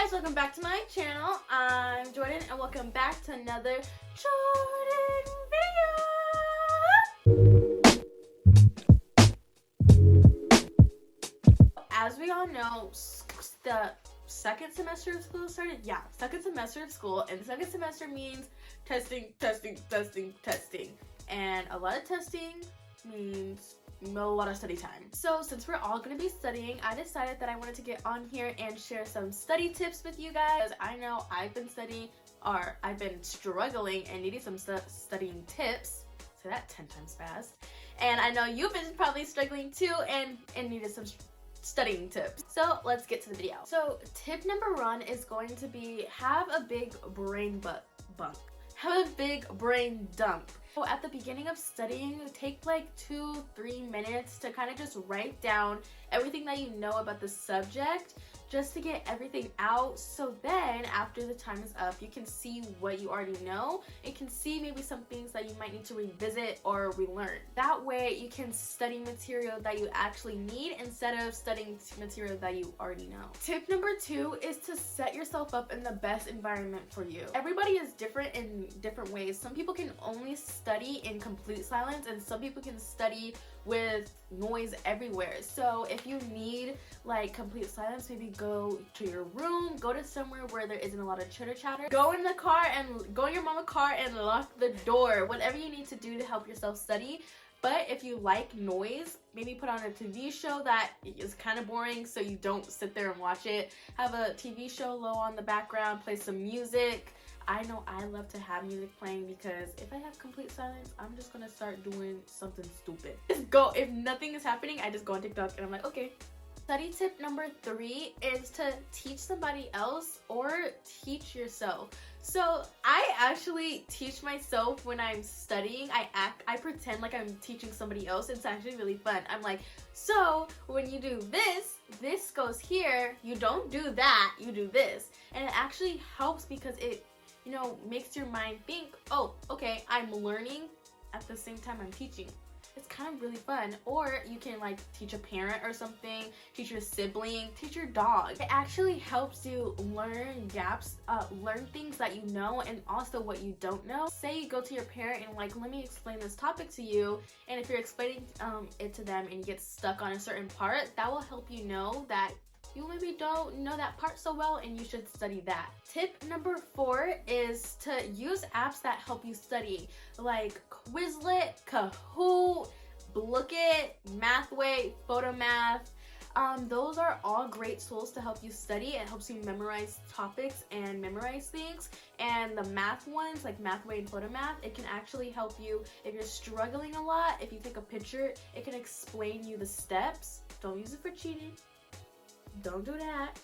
guys, welcome back to my channel. I'm Jordyn and welcome back to another Jordyn video. As we all know, the second semester of school started. Yeah, second semester of school, and second semester means testing. And a lot of testing means a lot of study time. So since we're all going to be studying, I decided that I wanted to get on here and share some study tips with you guys. I know I've been studying, or I've been struggling and needing some studying tips. Say that 10 times fast. And I know you've been probably struggling too and needed some studying tips. So let's get to the video. So tip number 1 is going to be have a big brain Have a big brain dump. So at the beginning of studying, take like 2-3 minutes to kind of just write down everything that you know about the subject, just to get everything out, so then after the time is up, you can see what you already know. You can see maybe some things that you might need to revisit or relearn. That way you can study material that you actually need instead of studying material that you already know. Tip number 2 is to set yourself up in the best environment for you. Everybody is different in different ways. Some people can only study in complete silence, and some people can study with noise everywhere. So if you need like complete silence, maybe go to your room, go to somewhere where there isn't a lot of chitter chatter, go in your mama's car and lock the door, whatever you need to do to help yourself study. But if you like noise, maybe put on a TV show that is kind of boring so you don't sit there and watch it. Have a TV show low on the background, play some music. I know I love to have music playing because if I have complete silence, I'm just gonna start doing something stupid. If nothing is happening, I just go on TikTok and I'm like, okay. Study tip number 3 is to teach somebody else or teach yourself. So I actually teach myself when I'm studying. I pretend like I'm teaching somebody else. It's actually really fun. I'm like, so when you do this goes here. You don't do that, you do this. And it actually helps because it, you know, makes your mind think, oh, okay, I'm learning at the same time I'm teaching. It's kind of really fun. Or you can like teach a parent or something, teach your sibling, teach your dog. It actually helps you learn gaps, learn things that you know and also what you don't know. Say you go to your parent and like, let me explain this topic to you, and if you're explaining it to them and you get stuck on a certain part, that will help you know that you maybe don't know that part so well and you should study that. Tip number 4 is to use apps that help you study, like Quizlet, Kahoot, Blookit, Mathway, Photomath. Those are all great tools to help you study. It helps you memorize topics and memorize things. And the math ones, like Mathway and Photomath, it can actually help you if you're struggling a lot. If you take a picture, it can explain you the steps. Don't use it for cheating. Don't do that.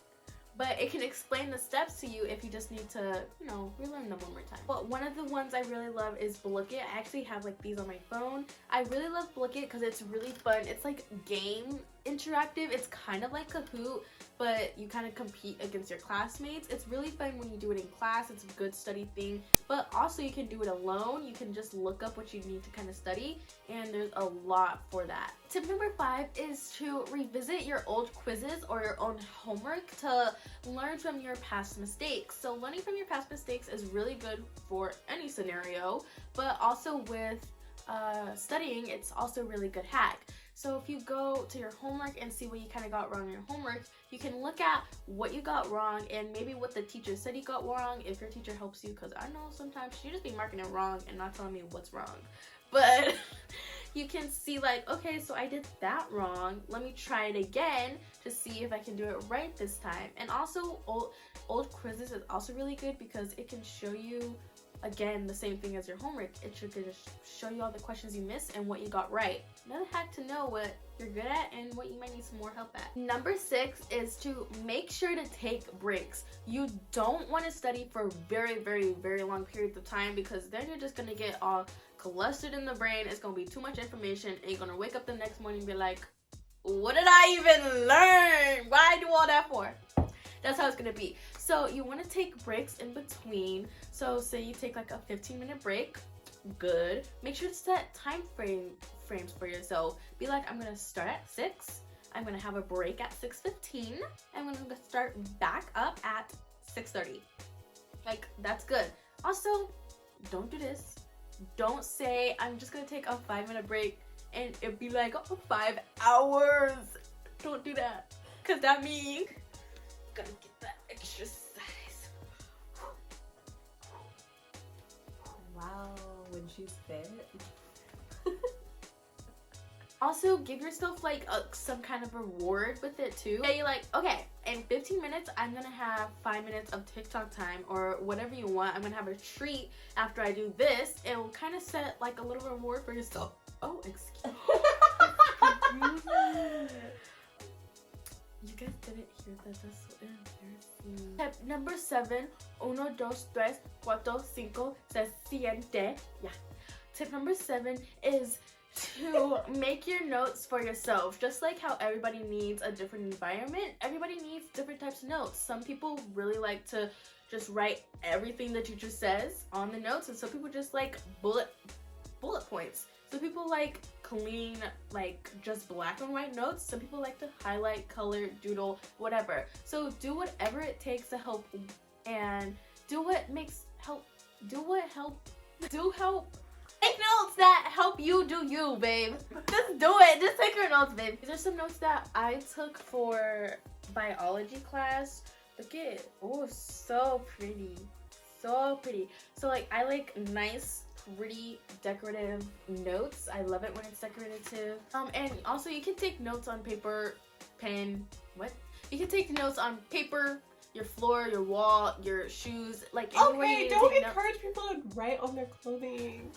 But it can explain the steps to you if you just need to, you know, relearn them one more time. But one of the ones I really love is Blookit. I actually have like these on my phone. I really love Blookit because it's really fun. It's like game interactive. It's kind of like Kahoot, but you kind of compete against your classmates. It's really fun when you do it in class. It's a good study thing, but also you can do it alone. You can just look up what you need to kind of study, and there's a lot for that. Tip number 5 is to revisit your old quizzes or your own homework to learn from your past mistakes. So learning from your past mistakes is really good for any scenario, but also with studying, it's also a really good hack. So if you go to your homework and see what you kind of got wrong in your homework, you can look at what you got wrong and maybe what the teacher said you got wrong, if your teacher helps you, because I know sometimes she just be marking it wrong and not telling me what's wrong. But you can see like, okay, so I did that wrong. Let me try it again to see if I can do it right this time. And also old quizzes is also really good because it can show you, again, the same thing as your homework. It should just show you all the questions you missed and what you got right. Another hack to know what you're good at and what you might need some more help at. Number 6 is to make sure to take breaks. You don't want to study for very, very, very long periods of time because then you're just going to get all clustered in the brain. It's going to be too much information and you're going to wake up the next morning and be like, what did I even learn? Why do all that for? That's how it's gonna be. So you want to take breaks in between. So say you take like a 15-minute break. Good. Make sure to set frames for yourself. Be like, I'm gonna start at 6. I'm gonna have a break at 6:15. I'm gonna start back up at 6:30. Like, that's good. Also, don't do this. Don't say, I'm just gonna take a 5-minute break and it'd be like, oh, 5 hours. Don't do that. Cause that means gotta get that exercise. Wow, when she's fit. Also, give yourself like some kind of reward with it too. Yeah, you're like, okay, in 15 minutes, I'm gonna have 5 minutes of TikTok time or whatever you want. I'm gonna have a treat after I do this. It will kind of set like a little reward for yourself. Oh, excuse me. You guys didn't hear that. That's so embarrassing. Tip number 7. 1, 2, 3, 4, 5, se siente. Yeah. Tip number 7 is to make your notes for yourself. Just like how everybody needs a different environment, everybody needs different types of notes. Some people really like to just write everything the teacher says on the notes, and some people just like bullet points. Some people like clean, like just black and white notes. Some people like to highlight, color, doodle, whatever. So do whatever it takes to help, and do what help. Take notes that help you do you, babe. Just do it. Just take your notes, babe. These are some notes that I took for biology class. Look at it. Oh, so pretty. So pretty. So like, I like nice, pretty, decorative notes. I love it when it's decorative. And also you can take notes on paper, pen, You can take notes on paper, your floor, your wall, your shoes, like anywhere. Okay, don't encourage people to write on their clothing.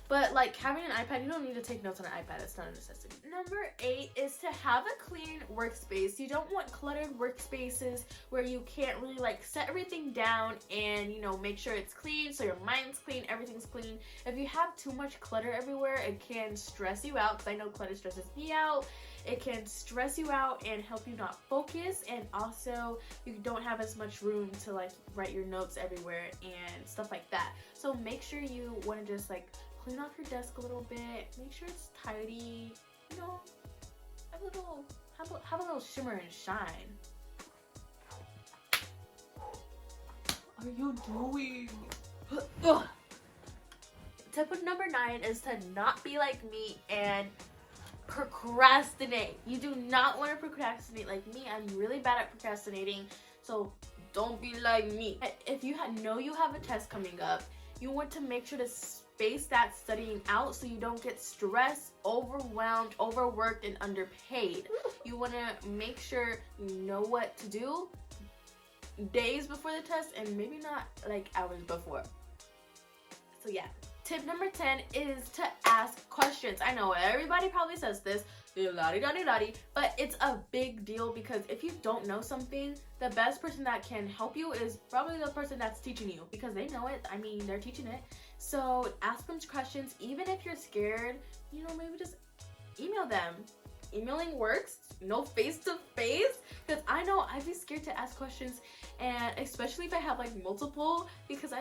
But like having an iPad, you don't need to take notes on an iPad. It's not a necessity. Number 8 is to have a clean workspace. You don't want cluttered workspaces where you can't really like set everything down and, you know, make sure it's clean so your mind's clean, everything's clean. If you have too much clutter everywhere, it can stress you out, because I know clutter stresses me out. It can stress you out and help you not focus, and also you don't have as much room to like write your notes everywhere and stuff like that. So make sure you want to just like clean off your desk a little bit, make sure it's tidy, you know, have a little shimmer and shine. What are you doing? Tip number 9 is to not be like me and procrastinate. You do not want to procrastinate like me. I'm really bad at procrastinating, so don't be like me. If you know you have a test coming up, you want to make sure to space that studying out so you don't get stressed, overwhelmed, overworked, and underpaid. You want to make sure you know what to do days before the test and maybe not like hours before. So yeah. Tip number 10 is to ask questions. I know everybody probably says this, but it's a big deal, because if you don't know something, the best person that can help you is probably the person that's teaching you, because they know it. I mean, they're teaching it. So ask them questions, even if you're scared, you know, maybe just email them. Emailing works, no face-to-face, because I know I'd be scared to ask questions, and especially if I have like multiple, because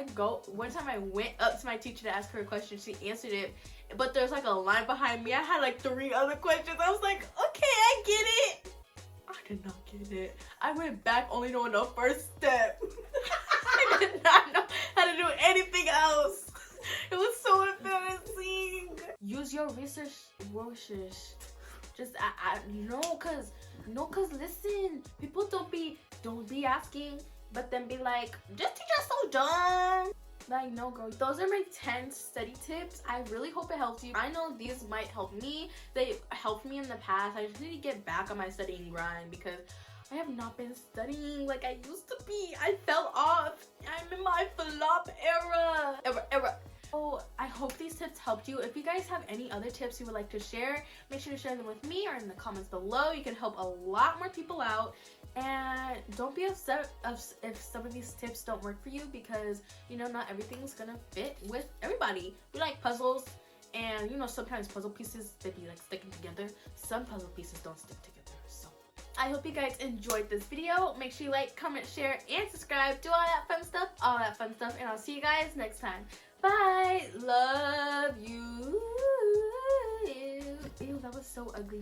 one time I went up to my teacher to ask her a question, she answered it, but there's like a line behind me. I had like 3 other questions. I was like, okay, I get it. I did not get it. I went back only knowing the first step. I did not know how to do anything else. It was so embarrassing. Use your research. Just cause listen, people don't be asking, but then be like, this teacher's so dumb. Like, no, girl. Those are my 10 study tips. I really hope it helps you. I know these might help me. They helped me in the past. I just need to get back on my studying grind, because I have not been studying like I used to be. I fell off. I'm in my flop era. So I hope these tips helped you. If you guys have any other tips you would like to share, make sure to share them with me or in the comments below. You can help a lot more people out. And don't be upset if some of these tips don't work for you, because, you know, not everything's gonna fit with everybody. We like puzzles, and, you know, sometimes puzzle pieces, they be like sticking together. Some puzzle pieces don't stick together. So I hope you guys enjoyed this video. Make sure you like, comment, share, and subscribe. Do all that fun stuff, and I'll see you guys next time. Bye. Love you. Ew, that was so ugly.